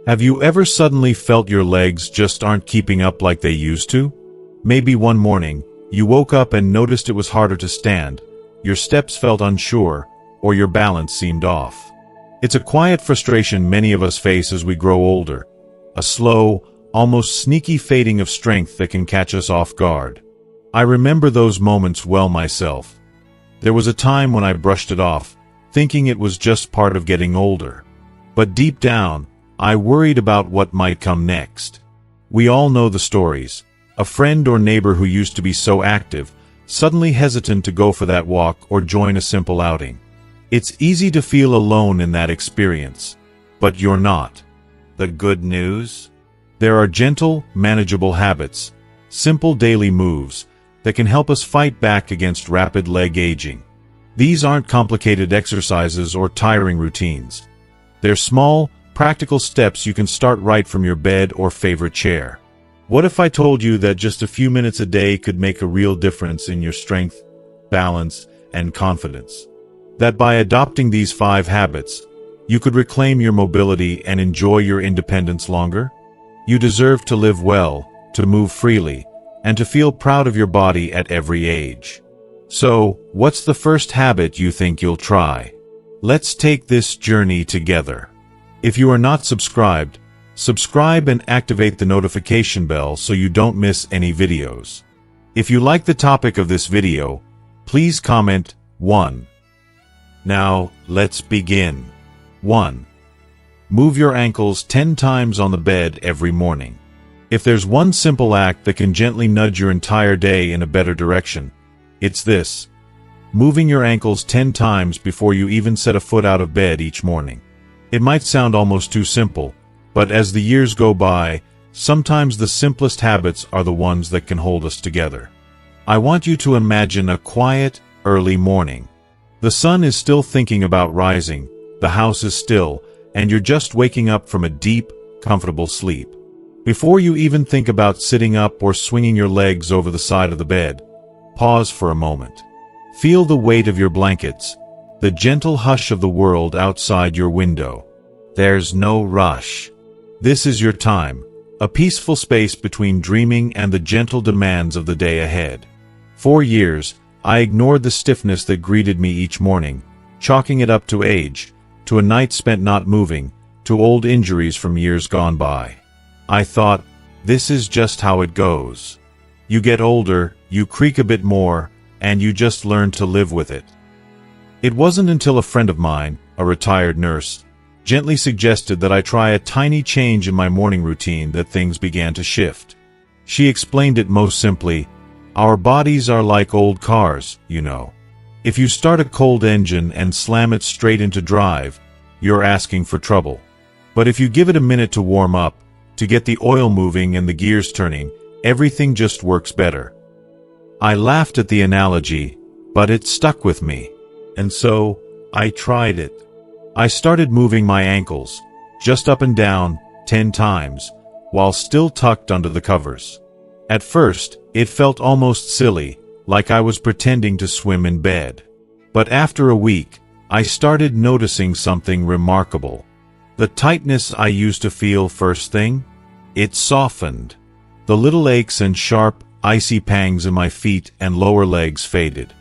Have you ever suddenly felt your legs just aren't keeping up like they used to? Maybe one morning, you woke up and noticed it was harder to stand, your steps felt unsure, or your balance seemed off. It's a quiet frustration many of us face as we grow older, a slow, almost sneaky fading of strength that can catch us off guard. I remember those moments well myself. There was a time when I brushed it off, thinking it was just part of getting older. But deep down, I worried about what might come next. We all know the stories. A friend or neighbor who used to be so active, suddenly hesitant to go for that walk or join a simple outing. It's easy to feel alone in that experience. But you're not. The good news? There are gentle, manageable habits, simple daily moves, that can help us fight back against rapid leg aging. These aren't complicated exercises or tiring routines. They're small, practical steps you can start right from your bed or favorite chair. What if I told you that just a few minutes a day could make a real difference in your strength, balance, and confidence? That by adopting these 5 habits, you could reclaim your mobility and enjoy your independence longer? You deserve to live well, to move freely, and to feel proud of your body at every age. So, what's the first habit you think you'll try? Let's take this journey together. If you are not subscribed, subscribe and activate the notification bell so you don't miss any videos. If you like the topic of this video, please comment 1. Now, let's begin. 1. Move your ankles 10 times on the bed every morning. If there's one simple act that can gently nudge your entire day in a better direction, it's this: moving your ankles 10 times before you even set a foot out of bed each morning. It might sound almost too simple, but as the years go by, sometimes the simplest habits are the ones that can hold us together. I want you to imagine a quiet, early morning. The sun is still thinking about rising, the house is still, and you're just waking up from a deep, comfortable sleep. Before you even think about sitting up or swinging your legs over the side of the bed, pause for a moment. Feel the weight of your blankets, the gentle hush of the world outside your window. There's no rush. This is your time, a peaceful space between dreaming and the gentle demands of the day ahead. For years, I ignored the stiffness that greeted me each morning, chalking it up to age, to a night spent not moving, to old injuries from years gone by. I thought, this is just how it goes. You get older, you creak a bit more, and you just learn to live with it. It wasn't until a friend of mine, a retired nurse, gently suggested that I try a tiny change in my morning routine that things began to shift. She explained it most simply: our bodies are like old cars, you know. If you start a cold engine and slam it straight into drive, you're asking for trouble. But if you give it a minute to warm up, to get the oil moving and the gears turning, everything just works better. I laughed at the analogy, but it stuck with me. And so, I tried it. I started moving my ankles, just up and down, 10 times, while still tucked under the covers. At first, it felt almost silly, like I was pretending to swim in bed. But after a week, I started noticing something remarkable. The tightness I used to feel first thing, it softened. The little aches and sharp, icy pangs in my feet and lower legs faded.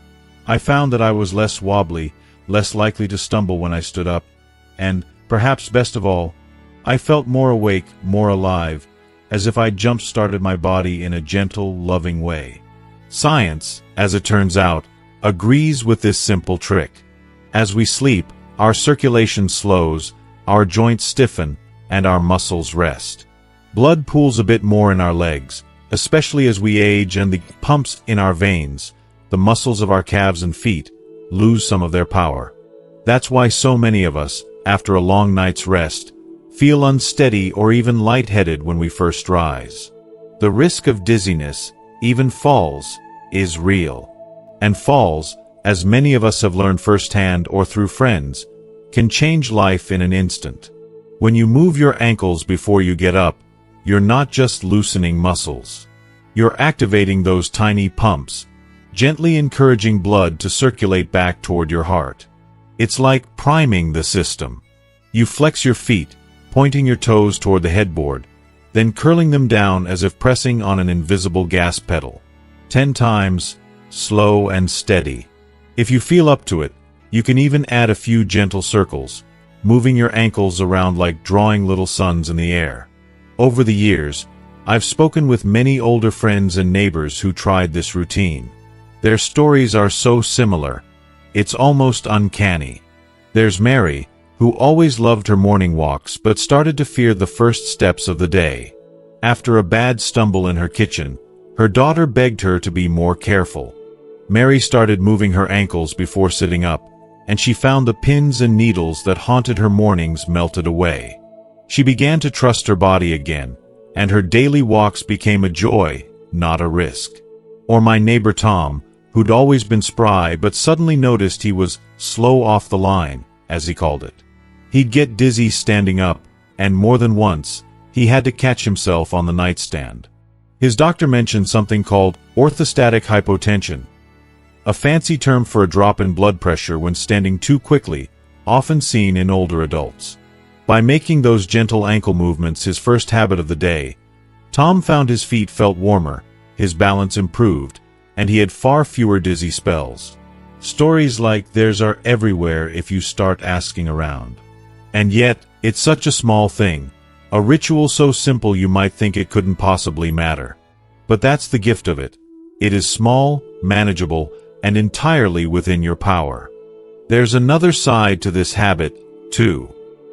I found that I was less wobbly, less likely to stumble when I stood up, and, perhaps best of all, I felt more awake, more alive, as if I'd jump-started my body in a gentle, loving way. Science, as it turns out, agrees with this simple trick. As we sleep, our circulation slows, our joints stiffen, and our muscles rest. Blood pools a bit more in our legs, especially as we age, and the pumps in our veins, the muscles of our calves and feet, lose some of their power. That's why so many of us, after a long night's rest, feel unsteady or even lightheaded when we first rise. The risk of dizziness, even falls, is real. And falls, as many of us have learned firsthand or through friends, can change life in an instant. When you move your ankles before you get up, you're not just loosening muscles. You're activating those tiny pumps, gently encouraging blood to circulate back toward your heart. It's like priming the system. You flex your feet, pointing your toes toward the headboard, then curling them down as if pressing on an invisible gas pedal. 10 times, slow and steady. If you feel up to it, you can even add a few gentle circles, moving your ankles around like drawing little suns in the air. Over the years, I've spoken with many older friends and neighbors who tried this routine. Their stories are so similar, it's almost uncanny. There's Mary, who always loved her morning walks but started to fear the first steps of the day. After a bad stumble in her kitchen, her daughter begged her to be more careful. Mary started moving her ankles before sitting up, and she found the pins and needles that haunted her mornings melted away. She began to trust her body again, and her daily walks became a joy, not a risk. Or my neighbor Tom, who'd always been spry but suddenly noticed he was slow off the line, as he called it. He'd get dizzy standing up, and more than once, he had to catch himself on the nightstand. His doctor mentioned something called orthostatic hypotension, a fancy term for a drop in blood pressure when standing too quickly, often seen in older adults. By making those gentle ankle movements his first habit of the day, Tom found his feet felt warmer, his balance improved, and he had far fewer dizzy spells. Stories like theirs are everywhere if you start asking around. And yet, it's such a small thing, a ritual so simple you might think it couldn't possibly matter. But that's the gift of it. It is small, manageable, and entirely within your power. There's another side to this habit, too.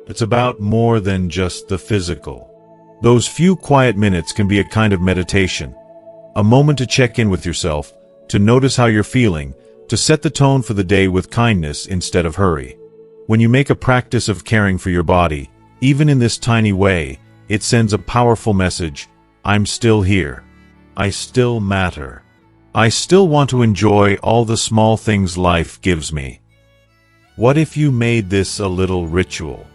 It's about more than just the physical. Those few quiet minutes can be a kind of meditation, a moment to check in with yourself, to notice how you're feeling, to set the tone for the day with kindness instead of hurry. When you make a practice of caring for your body, even in this tiny way, it sends a powerful message: I'm still here. I still matter. I still want to enjoy all the small things life gives me. What if you made this a little ritual?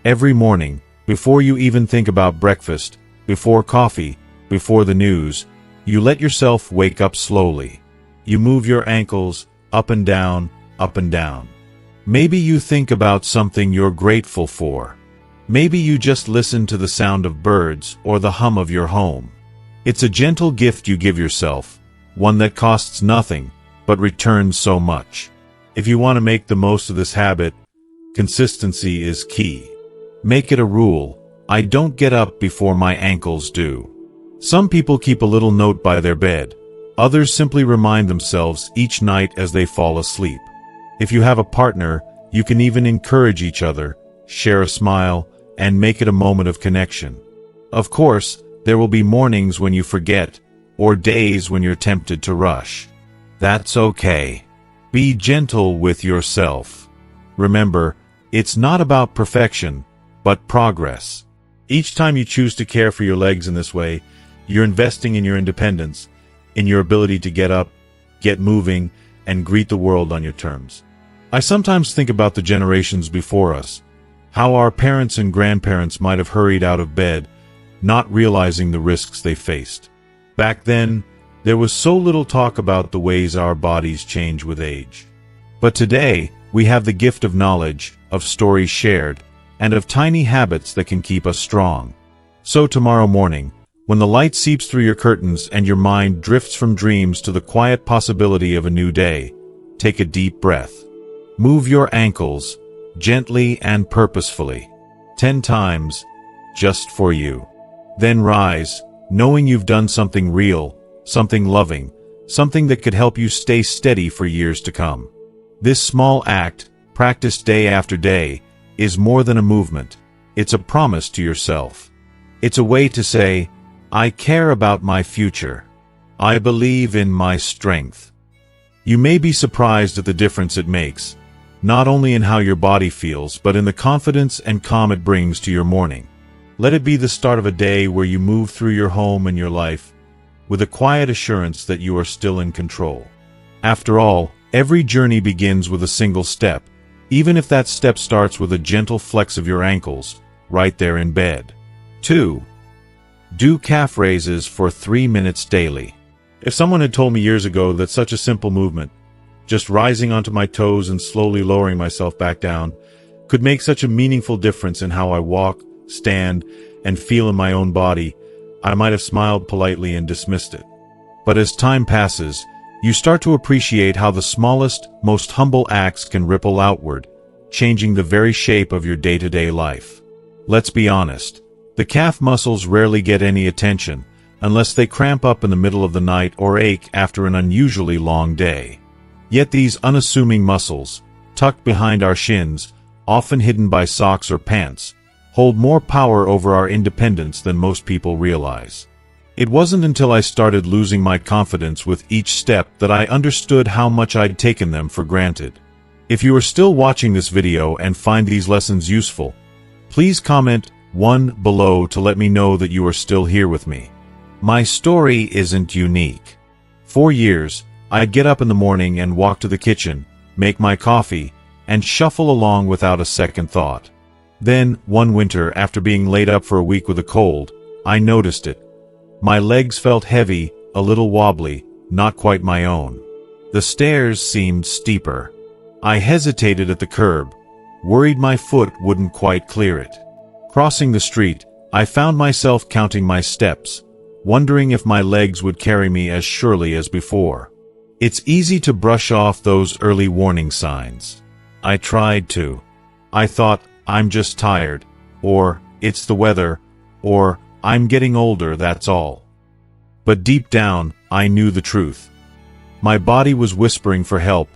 Every morning, before you even think about breakfast, before coffee, before the news, you let yourself wake up slowly. You move your ankles up and down, up and down. Maybe you think about something you're grateful for. Maybe you just listen to the sound of birds or the hum of your home. It's a gentle gift you give yourself, one that costs nothing, but returns so much. If you want to make the most of this habit, consistency is key. Make it a rule: I don't get up before my ankles do. Some people keep a little note by their bed. Others simply remind themselves each night as they fall asleep. If you have a partner, you can even encourage each other, share a smile, and make it a moment of connection. Of course, there will be mornings when you forget, or days when you're tempted to rush. That's okay. Be gentle with yourself. Remember, it's not about perfection, but progress. Each time you choose to care for your legs in this way, you're investing in your independence, in your ability to get up, get moving, and greet the world on your terms. I sometimes think about the generations before us, how our parents and grandparents might have hurried out of bed, not realizing the risks they faced. Back then, there was so little talk about the ways our bodies change with age. But today, we have the gift of knowledge, of stories shared, and of tiny habits that can keep us strong. So tomorrow morning, when the light seeps through your curtains and your mind drifts from dreams to the quiet possibility of a new day, take a deep breath. Move your ankles, gently and purposefully, 10 times, just for you. Then rise, knowing you've done something real, something loving, something that could help you stay steady for years to come. This small act, practiced day after day, is more than a movement. It's a promise to yourself. It's a way to say, I care about my future. I believe in my strength. You may be surprised at the difference it makes, not only in how your body feels, but in the confidence and calm it brings to your morning. Let it be the start of a day where you move through your home and your life with a quiet assurance that you are still in control. After all, every journey begins with a single step, even if that step starts with a gentle flex of your ankles, right there in bed. 2. Do calf raises for 3 minutes daily. If someone had told me years ago that such a simple movement, just rising onto my toes and slowly lowering myself back down, could make such a meaningful difference in how I walk, stand, and feel in my own body, I might have smiled politely and dismissed it. But as time passes, you start to appreciate how the smallest, most humble acts can ripple outward, changing the very shape of your day-to-day life. Let's be honest, the calf muscles rarely get any attention, unless they cramp up in the middle of the night or ache after an unusually long day. Yet these unassuming muscles, tucked behind our shins, often hidden by socks or pants, hold more power over our independence than most people realize. It wasn't until I started losing my confidence with each step that I understood how much I'd taken them for granted. If you are still watching this video and find these lessons useful, please comment 1 below to let me know that you are still here with me. My story isn't unique. For years, I'd get up in the morning and walk to the kitchen, make my coffee, and shuffle along without a second thought. Then, one winter, after being laid up for a week with a cold, I noticed it. My legs felt heavy, a little wobbly, not quite my own. The stairs seemed steeper. I hesitated at the curb, worried my foot wouldn't quite clear it. Crossing the street, I found myself counting my steps, wondering if my legs would carry me as surely as before. It's easy to brush off those early warning signs. I tried to. I thought, I'm just tired, or it's the weather, or I'm getting older, that's all. But deep down, I knew the truth. My body was whispering for help,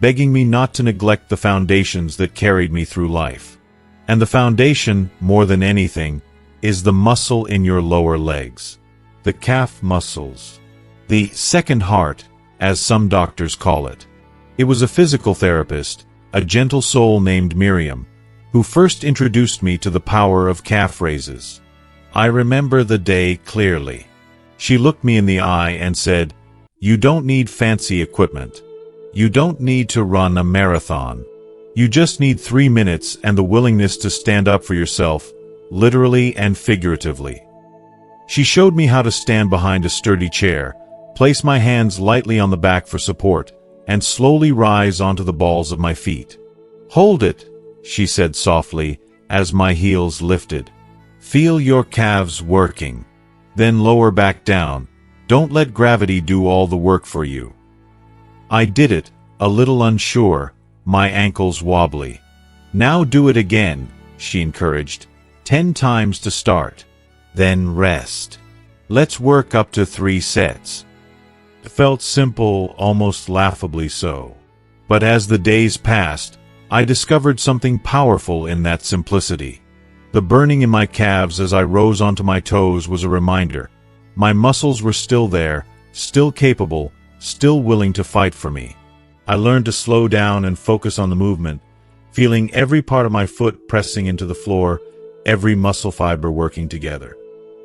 begging me not to neglect the foundations that carried me through life. And the foundation, more than anything, is the muscle in your lower legs. The calf muscles. The second heart, as some doctors call it. It was a physical therapist, a gentle soul named Miriam, who first introduced me to the power of calf raises. I remember the day clearly. She looked me in the eye and said, "You don't need fancy equipment. You don't need to run a marathon. You just need 3 minutes and the willingness to stand up for yourself, literally and figuratively." She showed me how to stand behind a sturdy chair, place my hands lightly on the back for support, and slowly rise onto the balls of my feet. "Hold it," she said softly, as my heels lifted. "Feel your calves working. Then lower back down. Don't let gravity do all the work for you." I did it, a little unsure, my ankles wobbly. "Now do it again," she encouraged. 10 times to start. Then rest. Let's work up to 3 sets. It felt simple, almost laughably so. But as the days passed, I discovered something powerful in that simplicity. The burning in my calves as I rose onto my toes was a reminder. My muscles were still there, still capable, still willing to fight for me. I learned to slow down and focus on the movement, feeling every part of my foot pressing into the floor, every muscle fiber working together.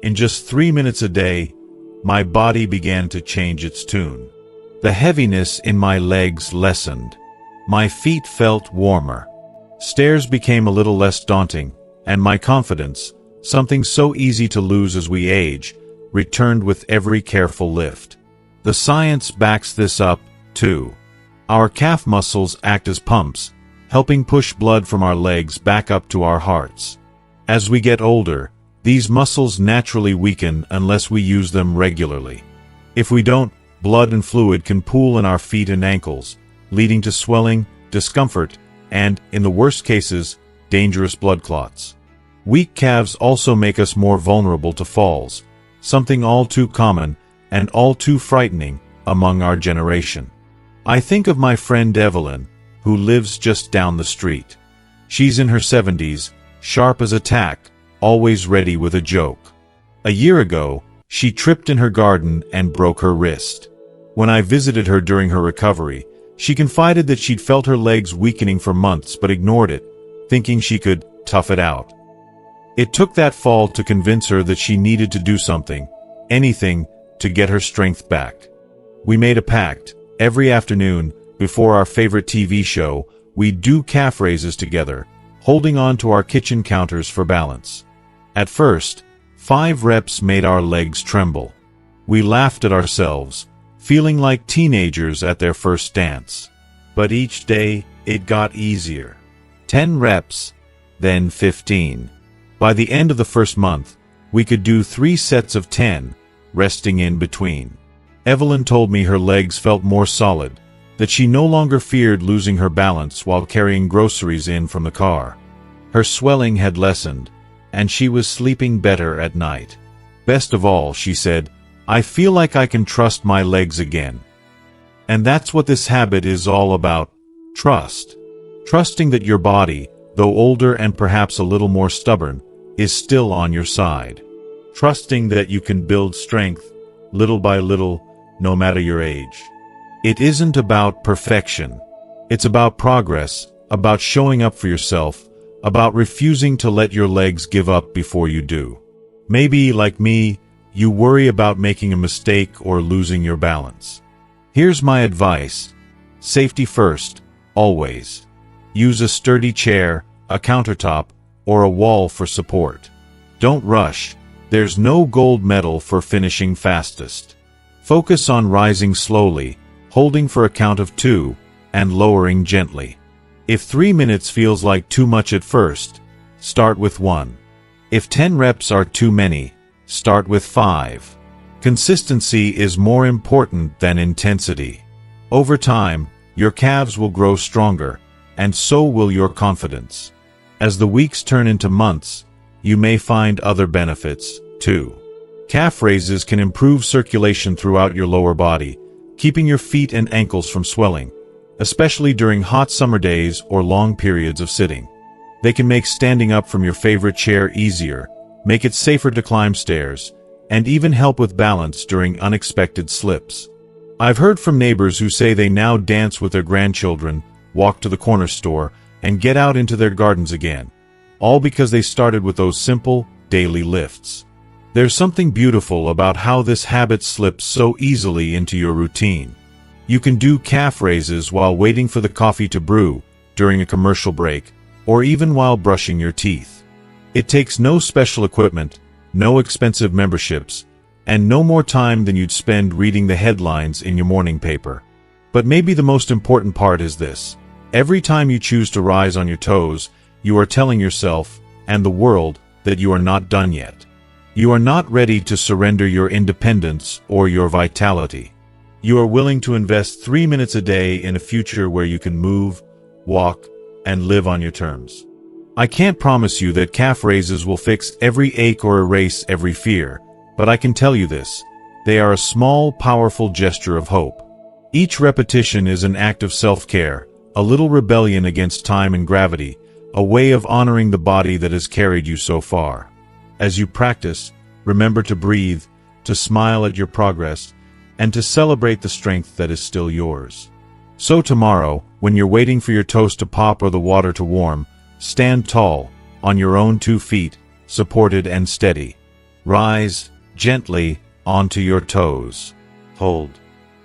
In just 3 minutes a day, my body began to change its tune. The heaviness in my legs lessened. My feet felt warmer. Stairs became a little less daunting, and my confidence, something so easy to lose as we age, returned with every careful lift. The science backs this up, too. Our calf muscles act as pumps, helping push blood from our legs back up to our hearts. As we get older, these muscles naturally weaken unless we use them regularly. If we don't, blood and fluid can pool in our feet and ankles, leading to swelling, discomfort, and, in the worst cases, dangerous blood clots. Weak calves also make us more vulnerable to falls, something all too common and all too frightening among our generation. I think of my friend Evelyn, who lives just down the street. She's in her 70s, sharp as a tack, always ready with a joke. A year ago, she tripped in her garden and broke her wrist. When I visited her during her recovery, she confided that she'd felt her legs weakening for months but ignored it, thinking she could tough it out. It took that fall to convince her that she needed to do something, anything, to get her strength back. We made a pact. Every afternoon, before our favorite TV show, we'd do calf raises together, holding on to our kitchen counters for balance. At first, 5 reps made our legs tremble. We laughed at ourselves, feeling like teenagers at their first dance. But each day, it got easier. 10 reps, then 15. By the end of the first month, we could do 3 sets of 10, resting in between. Evelyn told me her legs felt more solid, that she no longer feared losing her balance while carrying groceries in from the car. Her swelling had lessened, and she was sleeping better at night. Best of all, she said, I feel like I can trust my legs again. And that's what this habit is all about, trust. Trusting that your body, though older and perhaps a little more stubborn, is still on your side. Trusting that you can build strength, little by little, no matter your age. It isn't about perfection. It's about progress, about showing up for yourself, about refusing to let your legs give up before you do. Maybe, like me, you worry about making a mistake or losing your balance. Here's my advice. Safety first, always. Use a sturdy chair, a countertop, or a wall for support. Don't rush. There's no gold medal for finishing fastest. Focus on rising slowly, holding for a count of 2, and lowering gently. If 3 minutes feels like too much at first, start with 1. If 10 reps are too many, start with 5. Consistency is more important than intensity. Over time, your calves will grow stronger, and so will your confidence. As the weeks turn into months, you may find other benefits, too. Calf raises can improve circulation throughout your lower body, keeping your feet and ankles from swelling, especially during hot summer days or long periods of sitting. They can make standing up from your favorite chair easier, make it safer to climb stairs, and even help with balance during unexpected slips. I've heard from neighbors who say they now dance with their grandchildren, walk to the corner store, and get out into their gardens again, all because they started with those simple, daily lifts. There's something beautiful about how this habit slips so easily into your routine. You can do calf raises while waiting for the coffee to brew, during a commercial break, or even while brushing your teeth. It takes no special equipment, no expensive memberships, and no more time than you'd spend reading the headlines in your morning paper. But maybe the most important part is this. Every time you choose to rise on your toes, you are telling yourself, and the world, that you are not done yet. You are not ready to surrender your independence or your vitality. You are willing to invest 3 minutes a day in a future where you can move, walk, and live on your terms. I can't promise you that calf raises will fix every ache or erase every fear, but I can tell you this. They are a small, powerful gesture of hope. Each repetition is an act of self-care, a little rebellion against time and gravity, a way of honoring the body that has carried you so far. As you practice, remember to breathe, to smile at your progress, and to celebrate the strength that is still yours. So tomorrow, when you're waiting for your toast to pop or the water to warm, stand tall, on your own 2 feet, supported and steady. Rise, gently, onto your toes. Hold.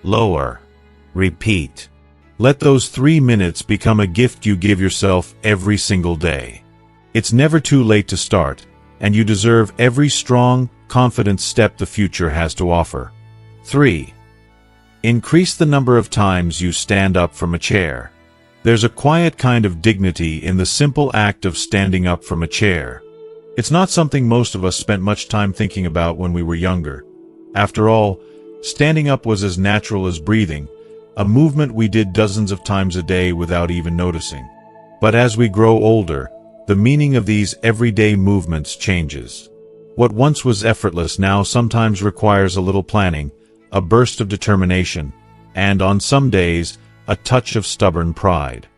Lower. Repeat. Let those 3 minutes become a gift you give yourself every single day. It's never too late to start, and you deserve every strong, confident step the future has to offer. 3. Increase the number of times you stand up from a chair. There's a quiet kind of dignity in the simple act of standing up from a chair. It's not something most of us spent much time thinking about when we were younger. After all, standing up was as natural as breathing, a movement we did dozens of times a day without even noticing. But as we grow older, the meaning of these everyday movements changes. What once was effortless now sometimes requires a little planning, a burst of determination, and on some days, a touch of stubborn pride.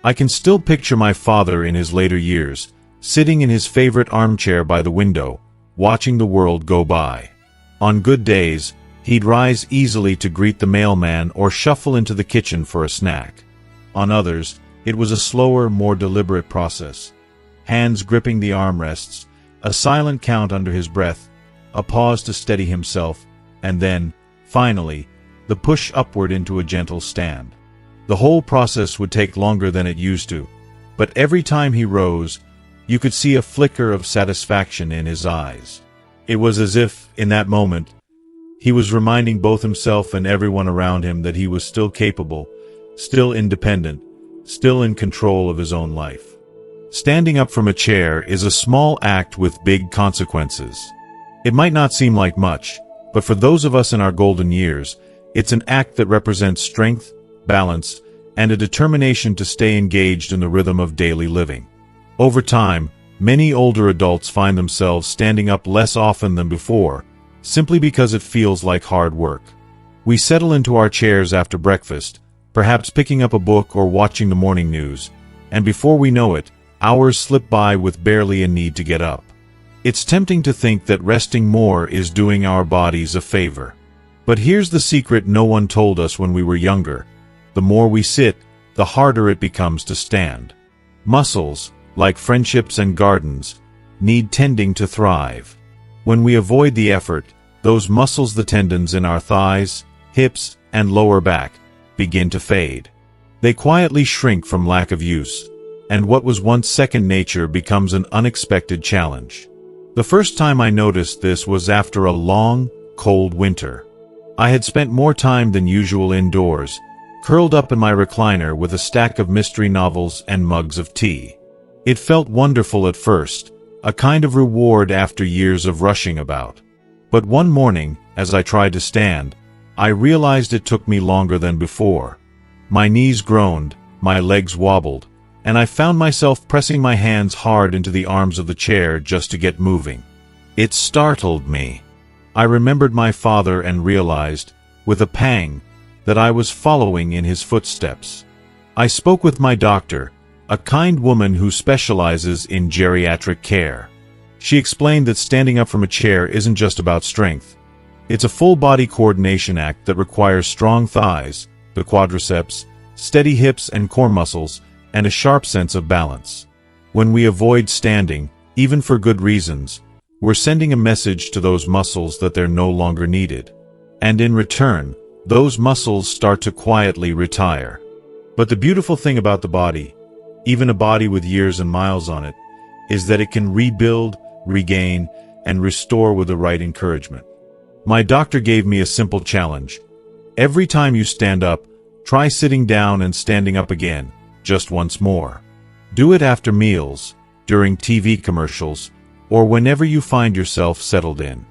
I can still picture my father in his later years, sitting in his favorite armchair by the window, watching the world go by. On good days, he'd rise easily to greet the mailman or shuffle into the kitchen for a snack. On others, it was a slower, more deliberate process. Hands gripping the armrests, a silent count under his breath, a pause to steady himself, and then, finally, the push upward into a gentle stand. The whole process would take longer than it used to, but every time he rose, you could see a flicker of satisfaction in his eyes. It was as if, in that moment, he was reminding both himself and everyone around him that he was still capable, still independent, still in control of his own life. Standing up from a chair is a small act with big consequences. It might not seem like much, but for those of us in our golden years, it's an act that represents strength, balance, and a determination to stay engaged in the rhythm of daily living. Over time, many older adults find themselves standing up less often than before, simply because it feels like hard work. We settle into our chairs after breakfast, perhaps picking up a book or watching the morning news, and before we know it, hours slip by with barely a need to get up. It's tempting to think that resting more is doing our bodies a favor. But here's the secret no one told us when we were younger. The more we sit, the harder it becomes to stand. Muscles, like friendships and gardens, need tending to thrive. When we avoid the effort, those muscles, the tendons in our thighs, hips, and lower back, begin to fade. They quietly shrink from lack of use, and what was once second nature becomes an unexpected challenge. The first time I noticed this was after a long, cold winter. I had spent more time than usual indoors, curled up in my recliner with a stack of mystery novels and mugs of tea. It felt wonderful at first, a kind of reward after years of rushing about. But one morning, as I tried to stand, I realized it took me longer than before. My knees groaned, my legs wobbled, and I found myself pressing my hands hard into the arms of the chair just to get moving. It startled me. I remembered my father and realized, with a pang, that I was following in his footsteps. I spoke with my doctor, a kind woman who specializes in geriatric care. She explained that standing up from a chair isn't just about strength. It's a full-body coordination act that requires strong thighs, the quadriceps, steady hips and core muscles, and a sharp sense of balance. When we avoid standing, even for good reasons, we're sending a message to those muscles that they're no longer needed. And in return, those muscles start to quietly retire. But the beautiful thing about the body, even a body with years and miles on it, is that it can rebuild, regain, and restore with the right encouragement. My doctor gave me a simple challenge. Every time you stand up, try sitting down and standing up again, just once more. Do it after meals, during TV commercials, or whenever you find yourself settled in.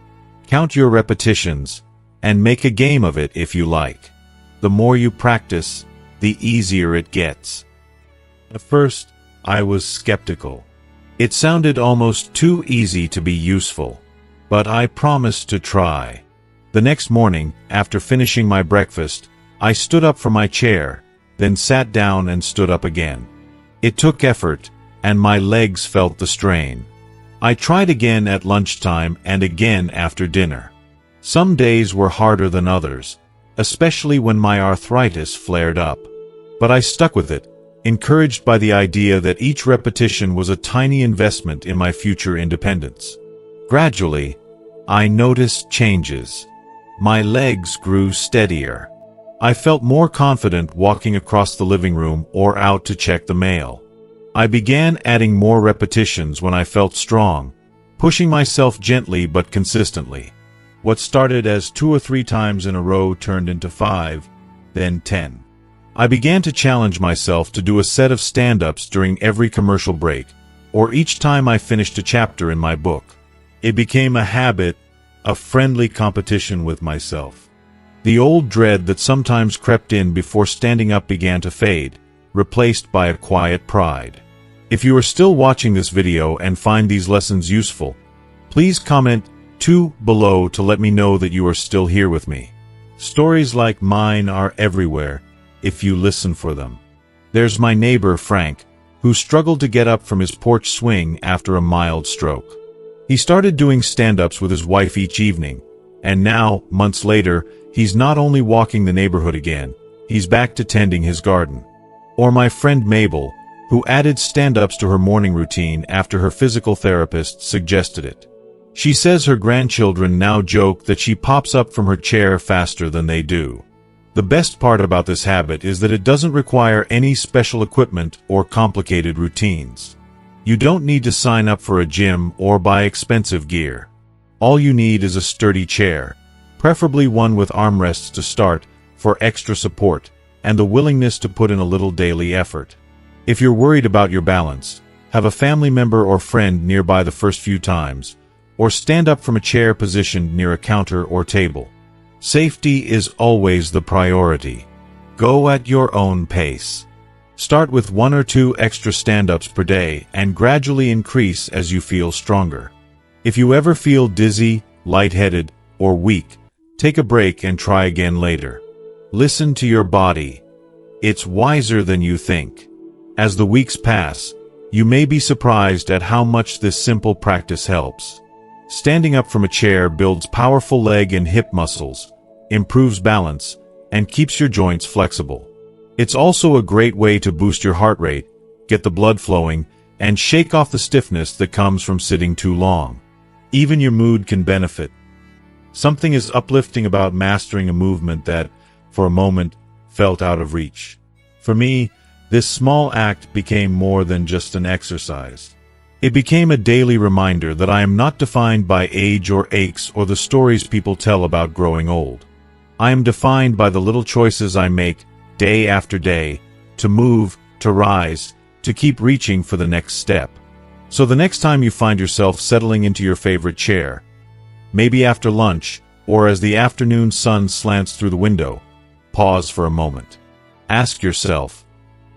Count your repetitions, and make a game of it if you like. The more you practice, the easier it gets. At first, I was skeptical. It sounded almost too easy to be useful, but I promised to try. The next morning, after finishing my breakfast, I stood up from my chair, then sat down and stood up again. It took effort, and my legs felt the strain. I tried again at lunchtime and again after dinner. Some days were harder than others, especially when my arthritis flared up. But I stuck with it, encouraged by the idea that each repetition was a tiny investment in my future independence. Gradually, I noticed changes. My legs grew steadier. I felt more confident walking across the living room or out to check the mail. I began adding more repetitions when I felt strong, pushing myself gently but consistently. What started as 2 or 3 times in a row turned into 5, then 10. I began to challenge myself to do a set of stand-ups during every commercial break, or each time I finished a chapter in my book. It became a habit, a friendly competition with myself. The old dread that sometimes crept in before standing up began to fade, replaced by a quiet pride. If you are still watching this video and find these lessons useful, please comment 2 below to let me know that you are still here with me. Stories like mine are everywhere, if you listen for them. There's my neighbor Frank, who struggled to get up from his porch swing after a mild stroke. He started doing stand-ups with his wife each evening, and now, months later, he's not only walking the neighborhood again, he's back to tending his garden. Or my friend Mabel, who added stand-ups to her morning routine after her physical therapist suggested it. She says her grandchildren now joke that she pops up from her chair faster than they do. The best part about this habit is that it doesn't require any special equipment or complicated routines. You don't need to sign up for a gym or buy expensive gear. All you need is a sturdy chair, preferably one with armrests to start, for extra support, and the willingness to put in a little daily effort. If you're worried about your balance, Have a family member or friend nearby the first few times, or stand up from a chair positioned near a counter or table. Safety is always the priority. Go at your own pace. Start with 1 or 2 extra stand-ups per day and gradually increase as you feel stronger. If you ever feel dizzy, lightheaded, or weak, take a break and try again later. Listen to your body. It's wiser than you think. As the weeks pass, you may be surprised at how much this simple practice helps. Standing up from a chair builds powerful leg and hip muscles, improves balance, and keeps your joints flexible. It's also a great way to boost your heart rate, get the blood flowing, and shake off the stiffness that comes from sitting too long. Even your mood can benefit. Something is uplifting about mastering a movement that, for a moment, felt out of reach. For me, this small act became more than just an exercise. It became a daily reminder that I am not defined by age or aches or the stories people tell about growing old. I am defined by the little choices I make day after day, to move, to rise, to keep reaching for the next step. So the next time you find yourself settling into your favorite chair, maybe after lunch, or as the afternoon sun slants through the window, pause for a moment. Ask yourself,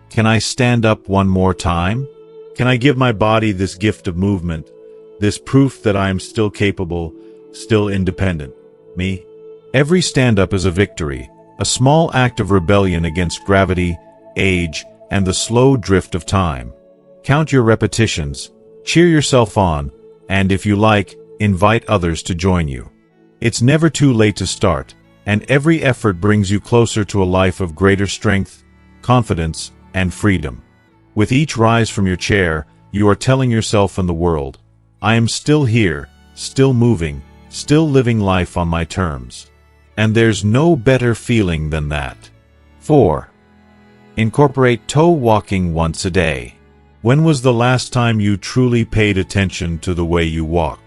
can I stand up one more time? Can I give my body this gift of movement, this proof that I am still capable, still independent? Me? Every stand-up is a victory, a small act of rebellion against gravity, age, and the slow drift of time. Count your repetitions, cheer yourself on, and if you like, invite others to join you. It's never too late to start, and every effort brings you closer to a life of greater strength, confidence, and freedom. With each rise from your chair, you are telling yourself and the world, I am still here, still moving, still living life on my terms. And there's no better feeling than that. 4. Incorporate toe walking once a day. When was the last time you truly paid attention to the way you walk?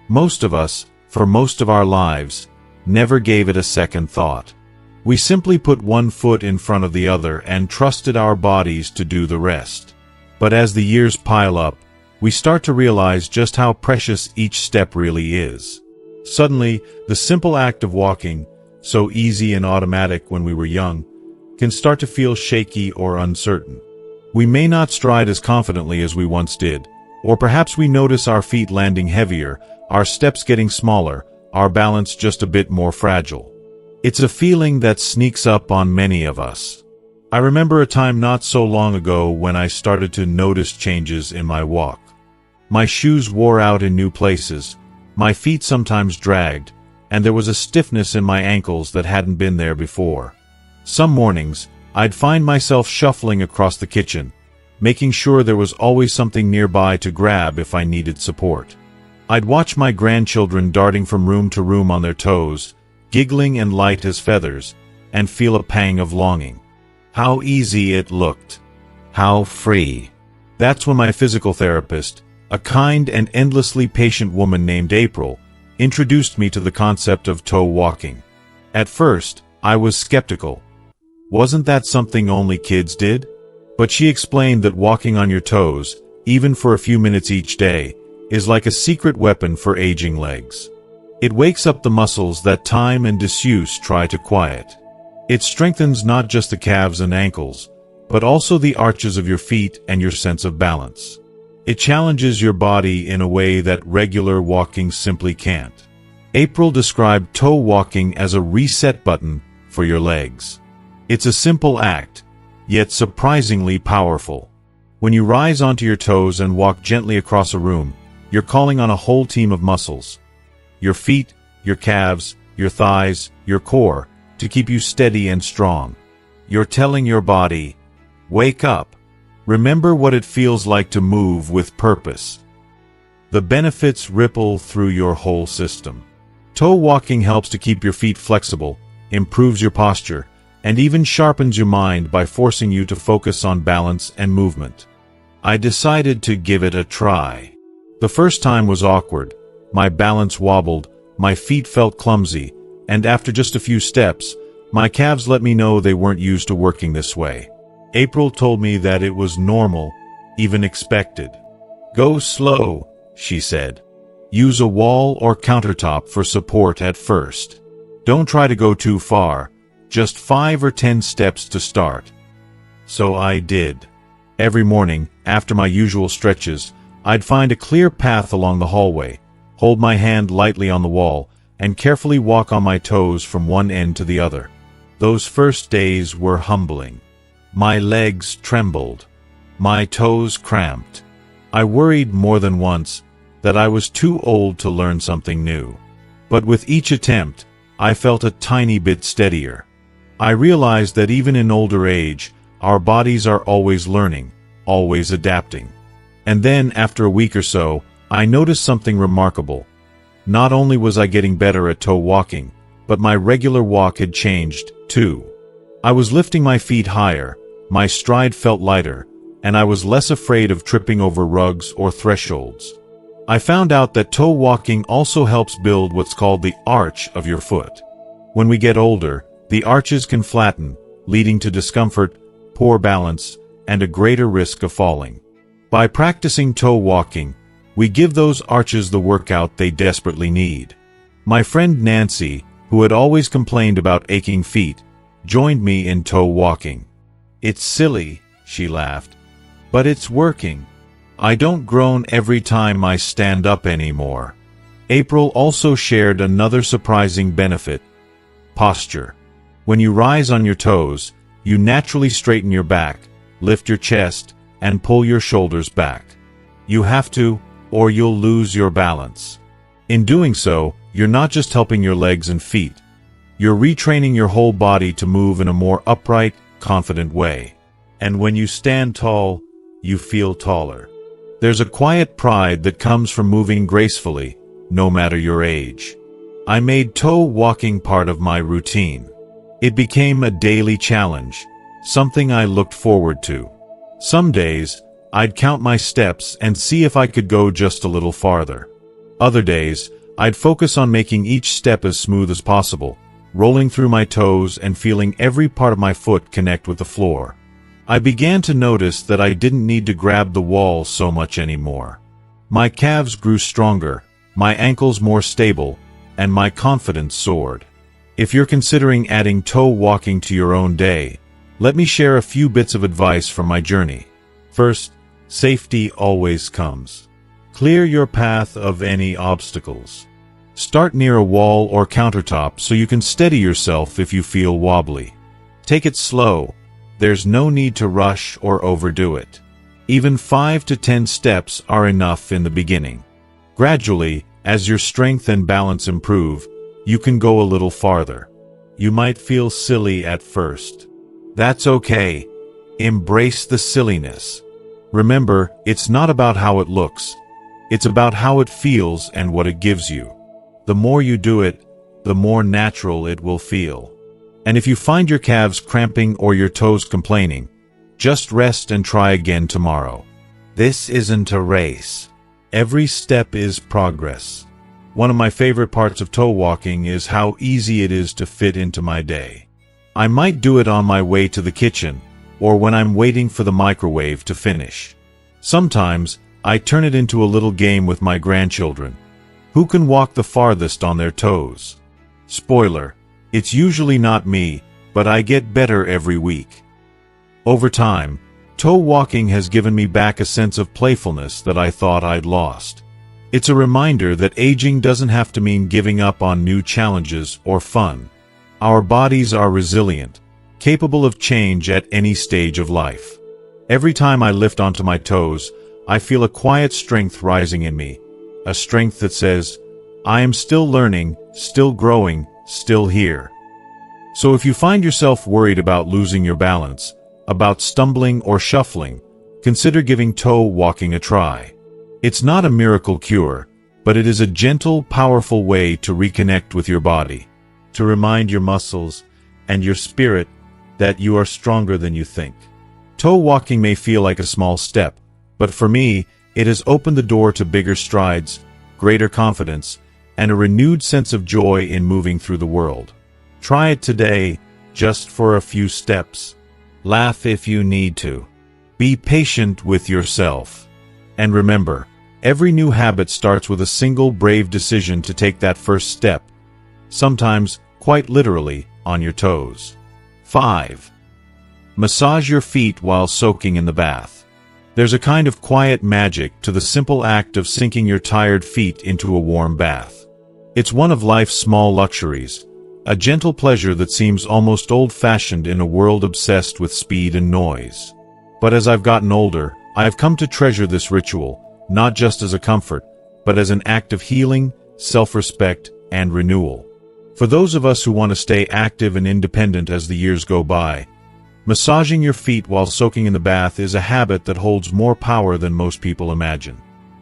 Most of us, for most of our lives, never gave it a second thought. We simply put one foot in front of the other and trusted our bodies to do the rest. But as the years pile up, we start to realize just how precious each step really is. Suddenly, the simple act of walking, so easy and automatic when we were young, can start to feel shaky or uncertain. We may not stride as confidently as we once did, or perhaps we notice our feet landing heavier, our steps getting smaller, our balance just a bit more fragile. It's a feeling that sneaks up on many of us. I remember a time not so long ago when I started to notice changes in my walk. My shoes wore out in new places, my feet sometimes dragged, and there was a stiffness in my ankles that hadn't been there before. Some mornings, I'd find myself shuffling across the kitchen, making sure there was always something nearby to grab if I needed support. I'd watch my grandchildren darting from room to room on their toes, giggling and light as feathers, and feel a pang of longing. How easy it looked. How free. That's when my physical therapist, a kind and endlessly patient woman named April, introduced me to the concept of toe walking. At first, I was skeptical. Wasn't that something only kids did? But she explained that walking on your toes, even for a few minutes each day, is like a secret weapon for aging legs. It wakes up the muscles that time and disuse try to quiet. It strengthens not just the calves and ankles, but also the arches of your feet and your sense of balance. It challenges your body in a way that regular walking simply can't. April described toe walking as a reset button for your legs. It's a simple act, yet surprisingly powerful. When you rise onto your toes and walk gently across a room, you're calling on a whole team of muscles. Your feet, your calves, your thighs, your core, to keep you steady and strong. You're telling your body, wake up. Remember what it feels like to move with purpose. The benefits ripple through your whole system. Toe walking helps to keep your feet flexible, improves your posture, and even sharpens your mind by forcing you to focus on balance and movement. I decided to give it a try. The first time was awkward. My balance wobbled, my feet felt clumsy, and after just a few steps, my calves let me know they weren't used to working this way. April told me that it was normal, even expected. Go slow, she said. Use a wall or countertop for support at first. Don't try to go too far, just 5 or 10 steps to start. So I did. Every morning, after my usual stretches, I'd find a clear path along the hallway, hold my hand lightly on the wall, and carefully walk on my toes from one end to the other. Those first days were humbling. My legs trembled. My toes cramped. I worried more than once that I was too old to learn something new. But with each attempt, I felt a tiny bit steadier. I realized that even in older age, our bodies are always learning, always adapting. And then, after a week or so, I noticed something remarkable. Not only was I getting better at toe walking, but my regular walk had changed, too. I was lifting my feet higher, my stride felt lighter, and I was less afraid of tripping over rugs or thresholds. I found out that toe walking also helps build what's called the arch of your foot. When we get older, the arches can flatten, leading to discomfort, poor balance, and a greater risk of falling. By practicing toe walking, we give those arches the workout they desperately need. My friend Nancy, who had always complained about aching feet, joined me in toe walking. It's silly, she laughed, but it's working. I don't groan every time I stand up anymore. April also shared another surprising benefit: posture. When you rise on your toes, you naturally straighten your back, lift your chest, and pull your shoulders back. You have to, or you'll lose your balance. In doing so, you're not just helping your legs and feet. You're retraining your whole body to move in a more upright, confident way. And when you stand tall, you feel taller. There's a quiet pride that comes from moving gracefully, no matter your age. I made toe walking part of my routine. It became a daily challenge, something I looked forward to. Some days, I'd count my steps and see if I could go just a little farther. Other days, I'd focus on making each step as smooth as possible, rolling through my toes and feeling every part of my foot connect with the floor. I began to notice that I didn't need to grab the wall so much anymore. My calves grew stronger, my ankles more stable, and my confidence soared. If you're considering adding toe walking to your own day, let me share a few bits of advice from my journey. First, safety always comes. Clear your path of any obstacles. Start near a wall or countertop so you can steady yourself if you feel wobbly. Take it slow. There's no need to rush or overdo it. Even 5 to 10 steps are enough in the beginning. Gradually, as your strength and balance improve, you can go a little farther. You might feel silly at first. That's okay. Embrace the silliness. Remember, it's not about how it looks. It's about how it feels and what it gives you. The more you do it, the more natural it will feel. And if you find your calves cramping or your toes complaining, just rest and try again tomorrow. This isn't a race. Every step is progress. One of my favorite parts of toe walking is how easy it is to fit into my day. I might do it on my way to the kitchen, or when I'm waiting for the microwave to finish. Sometimes, I turn it into a little game with my grandchildren. Who can walk the farthest on their toes? Spoiler, it's usually not me, but I get better every week. Over time, toe walking has given me back a sense of playfulness that I thought I'd lost. It's a reminder that aging doesn't have to mean giving up on new challenges or fun. Our bodies are resilient, capable of change at any stage of life. Every time I lift onto my toes, I feel a quiet strength rising in me, a strength that says, I am still learning, still growing, still here. So if you find yourself worried about losing your balance, about stumbling or shuffling, consider giving toe walking a try. It's not a miracle cure, but it is a gentle, powerful way to reconnect with your body, to remind your muscles and your spirit that you are stronger than you think. Toe walking may feel like a small step, but for me, it has opened the door to bigger strides, greater confidence, and a renewed sense of joy in moving through the world. Try it today, just for a few steps. Laugh if you need to. Be patient with yourself. And remember, every new habit starts with a single brave decision to take that first step, sometimes, quite literally, on your toes. 5. Massage your feet while soaking in the bath. There's a kind of quiet magic to the simple act of sinking your tired feet into a warm bath. It's one of life's small luxuries, a gentle pleasure that seems almost old-fashioned in a world obsessed with speed and noise. But as I've gotten older, I have come to treasure this ritual, not just as a comfort, but as an act of healing, self-respect, and renewal. For those of us who want to stay active and independent as the years go by, massaging your feet while soaking in the bath is a habit that holds more power than most people imagine.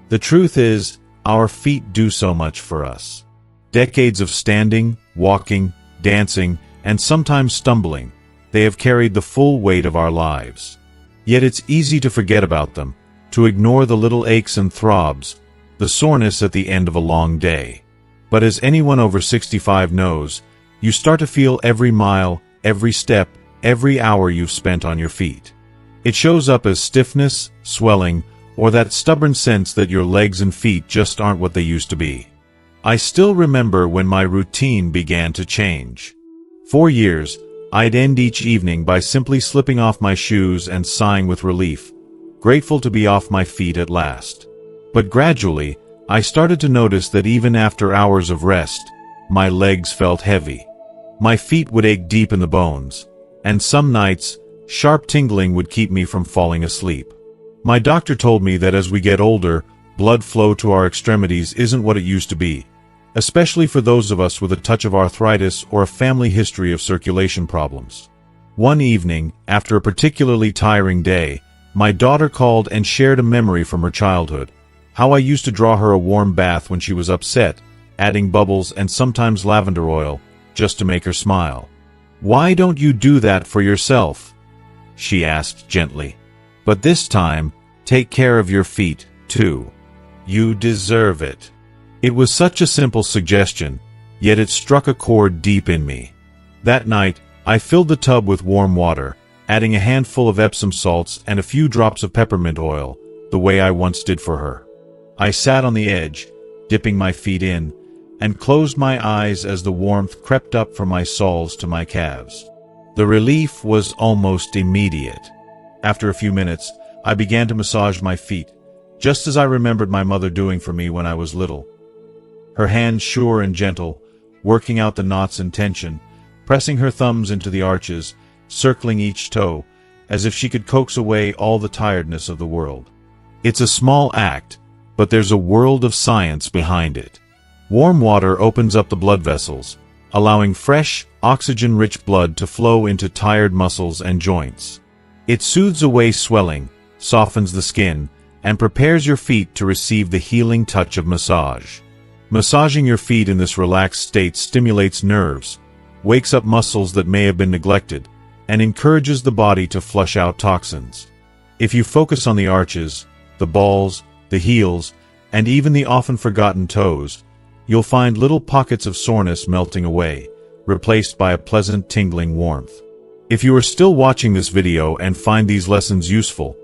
The truth is, our feet do so much for us. Decades of standing, walking, dancing, and sometimes stumbling, they have carried the full weight of our lives. Yet it's easy to forget about them, to ignore the little aches and throbs, the soreness at the end of a long day. But as anyone over 65 knows, you start to feel every mile, every step, every hour you've spent on your feet. It shows up as stiffness, swelling, or that stubborn sense that your legs and feet just aren't what they used to be. I still remember when my routine began to change. For years, I'd end each evening by simply slipping off my shoes and sighing with relief, grateful to be off my feet at last. But gradually, I started to notice that even after hours of rest, my legs felt heavy. My feet would ache deep in the bones, and some nights, sharp tingling would keep me from falling asleep. My doctor told me that as we get older, blood flow to our extremities isn't what it used to be, especially for those of us with a touch of arthritis or a family history of circulation problems. One evening, after a particularly tiring day, my daughter called and shared a memory from her childhood, how I used to draw her a warm bath when she was upset, adding bubbles and sometimes lavender oil, just to make her smile. "Why don't you do that for yourself?" she asked gently. "But this time, take care of your feet, too. You deserve it." It was such a simple suggestion, yet it struck a chord deep in me. That night, I filled the tub with warm water, adding a handful of Epsom salts and a few drops of peppermint oil, the way I once did for her. I sat on the edge, dipping my feet in, and closed my eyes as the warmth crept up from my soles to my calves. The relief was almost immediate. After a few minutes, I began to massage my feet, just as I remembered my mother doing for me when I was little. Her hands sure and gentle, working out the knots and tension, pressing her thumbs into the arches, circling each toe, as if she could coax away all the tiredness of the world. It's a small act, but there's a world of science behind it. Warm water opens up the blood vessels, allowing fresh, oxygen-rich blood to flow into tired muscles and joints. It soothes away swelling, softens the skin, and prepares your feet to receive the healing touch of massage. Massaging your feet in this relaxed state stimulates nerves, wakes up muscles that may have been neglected, and encourages the body to flush out toxins. If you focus on the arches, the balls, the heels, and even the often forgotten toes, you'll find little pockets of soreness melting away, replaced by a pleasant tingling warmth. If you are still watching this video and find these lessons useful,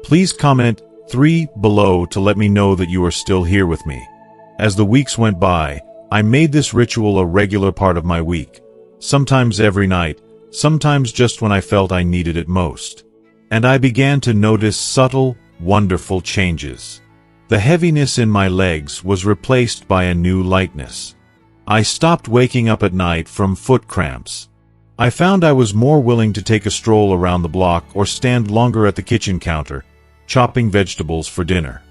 please comment 3 below to let me know that you are still here with me. As the weeks went by, I made this ritual a regular part of my week, sometimes every night, sometimes just when I felt I needed it most. And I began to notice subtle, wonderful changes. The heaviness in my legs was replaced by a new lightness. I stopped waking up at night from foot cramps. I found I was more willing to take a stroll around the block or stand longer at the kitchen counter, chopping vegetables for dinner.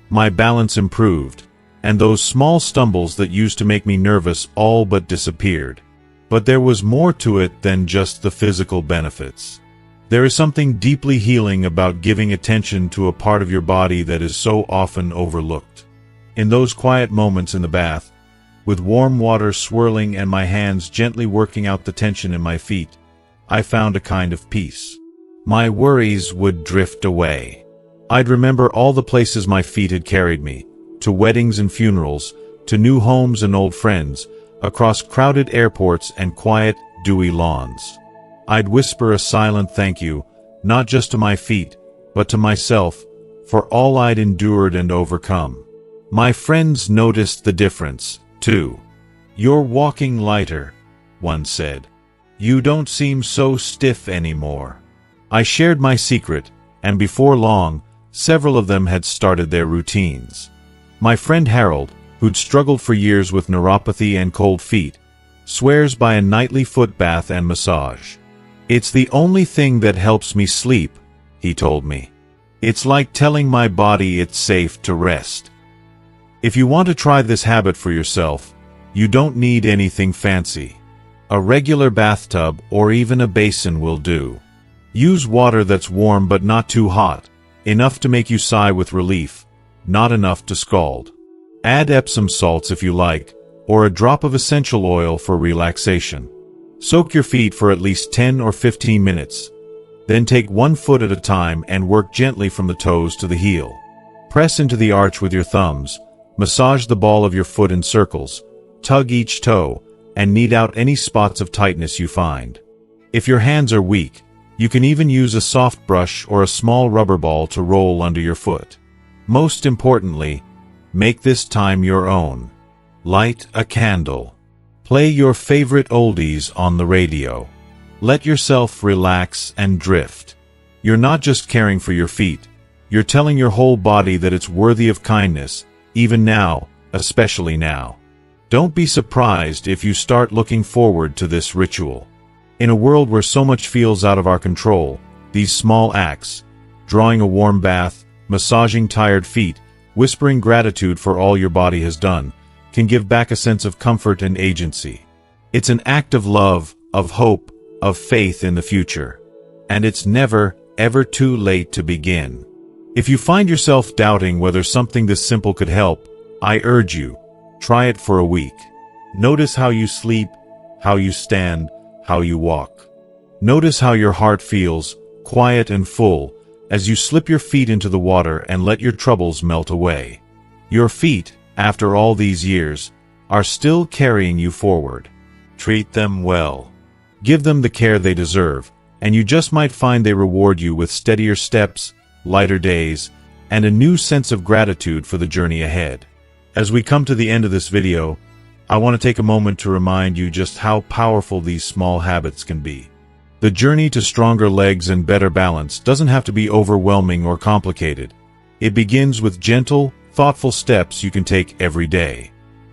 My balance improved, and those small stumbles that used to make me nervous all but disappeared. But there was more to it than just the physical benefits. There is something deeply healing about giving attention to a part of your body that is so often overlooked. In those quiet moments in the bath, with warm water swirling and my hands gently working out the tension in my feet, I found a kind of peace. My worries would drift away. I'd remember all the places my feet had carried me, to weddings and funerals, to new homes and old friends, across crowded airports and quiet, dewy lawns. I'd whisper a silent thank you, not just to my feet, but to myself, for all I'd endured and overcome. My friends noticed the difference, too. "You're walking lighter," one said. "You don't seem so stiff anymore." I shared my secret, and before long, several of them had started their routines. My friend Harold, who'd struggled for years with neuropathy and cold feet, swears by a nightly foot bath and massage. "It's the only thing that helps me sleep," he told me. "It's like telling my body it's safe to rest." If you want to try this habit for yourself, you don't need anything fancy. A regular bathtub or even a basin will do. Use water that's warm but not too hot, enough to make you sigh with relief, not enough to scald. Add Epsom salts if you like, or a drop of essential oil for relaxation. Soak your feet for at least 10 or 15 minutes. Then take one foot at a time and work gently from the toes to the heel. Press into the arch with your thumbs, massage the ball of your foot in circles, tug each toe, and knead out any spots of tightness you find. If your hands are weak, you can even use a soft brush or a small rubber ball to roll under your foot. Most importantly, make this time your own. Light a candle. Play your favorite oldies on the radio. Let yourself relax and drift. You're not just caring for your feet, you're telling your whole body that it's worthy of kindness, even now, especially now. Don't be surprised if you start looking forward to this ritual. In a world where so much feels out of our control, these small acts, drawing a warm bath, massaging tired feet, whispering gratitude for all your body has done, can give back a sense of comfort and agency. It's an act of love, of hope, of faith in the future. And it's never, ever too late to begin. If you find yourself doubting whether something this simple could help, I urge you, try it for a week. Notice how you sleep, how you stand, how you walk. Notice how your heart feels, quiet and full, as you slip your feet into the water and let your troubles melt away. Your feet, after all these years, are still carrying you forward. Treat them well. Give them the care they deserve, and you just might find they reward you with steadier steps, lighter days, and a new sense of gratitude for the journey ahead. As we come to the end of this video, I want to take a moment to remind you just how powerful these small habits can be. The journey to stronger legs and better balance doesn't have to be overwhelming or complicated. It begins with gentle, thoughtful steps you can take every day.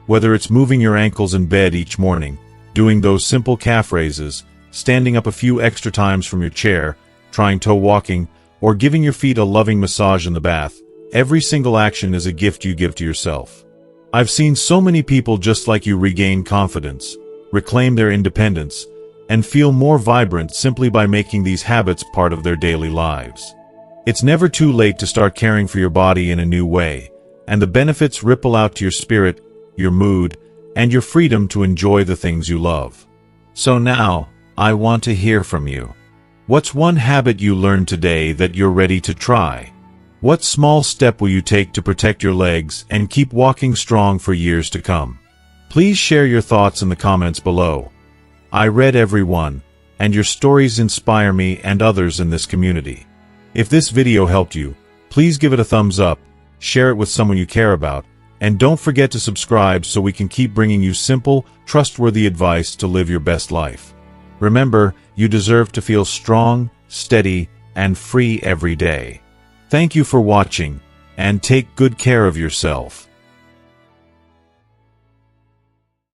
Whether it's moving your ankles in bed each morning, doing those simple calf raises, standing up a few extra times from your chair, trying toe walking, or giving your feet a loving massage in the bath, every single action is a gift you give to yourself. I've seen so many people just like you regain confidence, reclaim their independence, and feel more vibrant simply by making these habits part of their daily lives. It's never too late to start caring for your body in a new way, and the benefits ripple out to your spirit, your mood, and your freedom to enjoy the things you love. So now, I want to hear from you. What's one habit you learned today that you're ready to try? What small step will you take to protect your legs and keep walking strong for years to come? Please share your thoughts in the comments below. I read every one, and your stories inspire me and others in this community. If this video helped you, please give it a thumbs up, share it with someone you care about, and don't forget to subscribe so we can keep bringing you simple, trustworthy advice to live your best life. Remember, you deserve to feel strong, steady, and free every day. Thank you for watching, and take good care of yourself.